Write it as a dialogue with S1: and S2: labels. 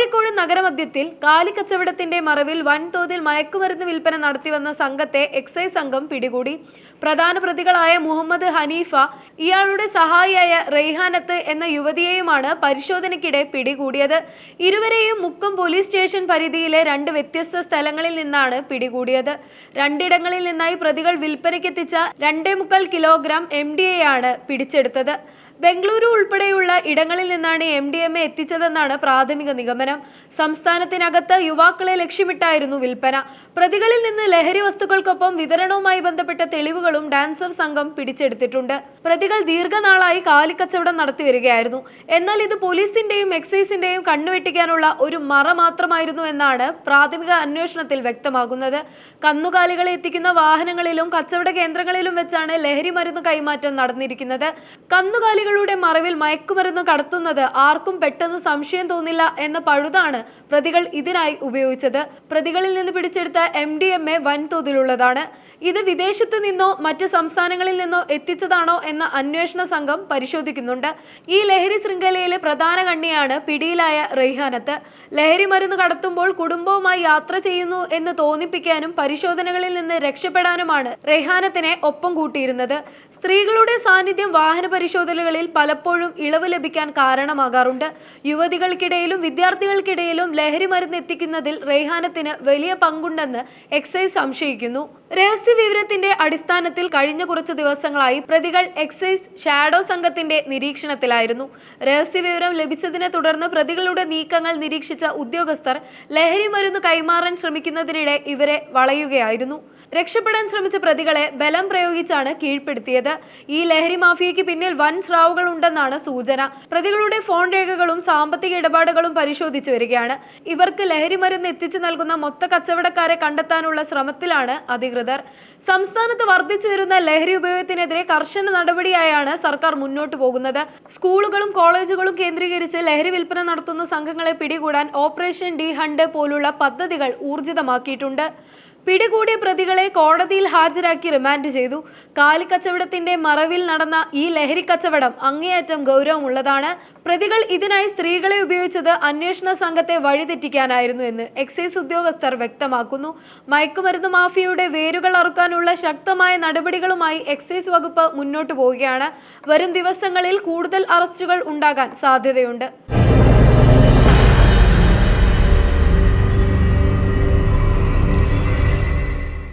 S1: കോഴിക്കോട് നഗരമധ്യത്തിൽ കാലിക്കച്ചവടത്തിന്റെ മറവിൽ വൻതോതിൽ മയക്കുമരുന്ന് വിൽപ്പന നടത്തിവന്ന സംഘത്തെ എക്സൈസ് സംഘം പിടികൂടി. പ്രധാന പ്രതികളായ മുഹമ്മദ് ഹനീഫ, ഇയാളുടെ സഹായിയായ റെയ്ഹാനത്ത് എന്ന യുവതിയെയുമാണ് പരിശോധനയ്ക്കിടെ പിടികൂടിയത്. ഇരുവരെയും മുക്കം പോലീസ് സ്റ്റേഷൻ പരിധിയിലെ 2 വ്യത്യസ്ത സ്ഥലങ്ങളിൽ നിന്നാണ് പിടികൂടിയത്. 2 ഇടങ്ങളിൽ നിന്നായി പ്രതികൾ വിൽപ്പനയ്ക്കെത്തിച്ച 2.25 കിലോഗ്രാം MDMA ആണ് പിടിച്ചെടുത്തത്. ബംഗളൂരു ഉൾപ്പെടെയുള്ള ഇടങ്ങളിൽ നിന്നാണ് MDMA എത്തിച്ചതെന്നാണ് പ്രാഥമിക നിഗമനം. സംസ്ഥാനത്തിനകത്ത് യുവാക്കളെ ലക്ഷ്യമിട്ടായിരുന്നു വിൽപ്പന. പ്രതികളിൽ നിന്ന് ലഹരി വസ്തുക്കൾക്കൊപ്പം വിതരണവുമായി ബന്ധപ്പെട്ട തെളിവുകളും ഡാൻസർ സംഘം പിടിച്ചെടുത്തിട്ടുണ്ട്. പ്രതികൾ ദീർഘനാളായി കാലിക്കച്ചവടം നടത്തിവരികയായിരുന്നു. എന്നാൽ ഇത് പോലീസിന്റെയും എക്സൈസിന്റെയും കണ്ണുവെട്ടിക്കാനുള്ള ഒരു മറ മാത്രമായിരുന്നു എന്നാണ് പ്രാഥമിക അന്വേഷണത്തിൽ വ്യക്തമാകുന്നത്. കന്നുകാലികളെ എത്തിക്കുന്ന വാഹനങ്ങളിലും കച്ചവട കേന്ദ്രങ്ങളിലും വെച്ചാണ് ലഹരി മരുന്ന് കൈമാറ്റം നടന്നിരിക്കുന്നത്. കന്നുകാലികളുടെ മറവിൽ മയക്കുമരുന്ന് കടത്തുന്നത് ആർക്കും പെട്ടെന്ന് സംശയം തോന്നില്ല എന്ന പഴുതാണ് പ്രതികൾ ഇതിനായി ഉപയോഗിച്ചത്. പ്രതികളിൽ നിന്ന് പിടിച്ചെടുത്ത MDMA വൻതോതിലുള്ളതാണ്. ഇത് വിദേശത്ത് നിന്നോ മറ്റ് സംസ്ഥാനങ്ങളിൽ നിന്നോ എത്തിച്ചതാണോ എന്ന അന്വേഷണ സംഘം പരിശോധിക്കുന്നുണ്ട്. ഈ ലഹരി ശൃംഖലയിലെ പ്രധാന കണ്ണിയാണ് പിടിയിലായ റെയ്ഹാനത്ത്. ലഹരി മരുന്ന് കടത്തുമ്പോൾ കുടുംബവുമായി യാത്ര ചെയ്യുന്നു എന്ന് തോന്നിപ്പിക്കാനും പരിശോധനകളിൽ നിന്ന് രക്ഷപ്പെടാനുമാണ് റെയ്ഹാനത്തിനെ ഒപ്പം കൂട്ടിയിരുന്നത്. സ്ത്രീകളുടെ സാന്നിധ്യം വാഹന പരിശോധനകളിൽ പലപ്പോഴും ഇളവ് ലഭിക്കാൻ കാരണമാകാറുണ്ട്. യുവതികൾക്കിടയിലും വിദ്യാർത്ഥികൾക്കിടയിലും ലഹരി മരുന്ന് എത്തിക്കുന്നതിൽ റെയ്ഹാനത്തിന് വലിയ പങ്കുണ്ടെന്ന് എക്സൈസ് സംശയിക്കുന്നു. രഹസ്യ വിവരത്തിന്റെ അടിസ്ഥാനത്തിൽ കഴിഞ്ഞ കുറച്ച് ദിവസങ്ങളായി പ്രതികൾ എക്സൈസ് ഷാഡോ സംഘത്തിന്റെ നിരീക്ഷണത്തിലായിരുന്നു. രഹസ്യ വിവരം ലഭിച്ചതിനെ തുടർന്ന് പ്രതികളുടെ നീക്കങ്ങൾ നിരീക്ഷിച്ച ഉദ്യോഗസ്ഥർ ലഹരി മരുന്ന് കൈമാറാൻ ശ്രമിക്കുന്നതിനിടെ ഇവരെ വളയുകയായിരുന്നു. രക്ഷപ്പെടാൻ ശ്രമിച്ച പ്രതികളെ ബലം പ്രയോഗിച്ചാണ് കീഴ്പ്പെടുത്തിയത്. ഈ ലഹരി മാഫിയയ്ക്ക് പിന്നിൽ വൻ സ്രാവുകൾ ഉണ്ടെന്നാണ് സൂചന. പ്രതികളുടെ ഫോൺ രേഖകളും സാമ്പത്തിക ഇടപാടുകളും പരിശോധിച്ചു വരികയാണ്. ഇവർക്ക് ലഹരി മരുന്ന് എത്തിച്ചു നൽകുന്ന മൊത്ത കച്ചവടക്കാരെ കണ്ടെത്താനുള്ള ശ്രമത്തിലാണ് അധികൃതർ. സംസ്ഥാനത്ത് വർദ്ധിച്ചു വരുന്ന ലഹരി ഉപയോഗത്തിനെതിരെ കർശന നടപടിയായാണ് സർക്കാർ മുന്നോട്ട് പോകുന്നത്. സ്കൂളുകളും കോളേജുകളും കേന്ദ്രീകരിച്ച് ലഹരി വിൽപ്പന നടത്തുന്ന സംഘങ്ങളെ പിടികൂടാൻ ഓപ്പറേഷൻ ഡി ഹണ്ട് പോലുള്ള പദ്ധതികൾ ഊർജിതമാക്കിയിട്ടുണ്ട്. പിടികൂടിയ പ്രതികളെ കോടതിയിൽ ഹാജരാക്കി റിമാൻഡ് ചെയ്തു. കാലിക്കച്ചവടത്തിന്റെ മറവിൽ നടന്ന ഈ ലഹരി കച്ചവടം അങ്ങേയറ്റം ഗൗരവമുള്ളതാണ്. പ്രതികൾ ഇതിനായി സ്ത്രീകളെ ഉപയോഗിച്ചത് അന്വേഷണ സംഘത്തെ വഴിതെറ്റിക്കാനായിരുന്നു എന്ന് എക്സൈസ് ഉദ്യോഗസ്ഥർ വ്യക്തമാക്കുന്നു. മയക്കുമരുന്ന് മാഫിയയുടെ വേരുകൾ അറുക്കാനുള്ള ശക്തമായ നടപടികളുമായി എക്സൈസ് വകുപ്പ് മുന്നോട്ടു പോവുകയാണ്. വരും ദിവസങ്ങളിൽ കൂടുതൽ അറസ്റ്റുകൾ ഉണ്ടാകാൻ സാധ്യതയുണ്ട്.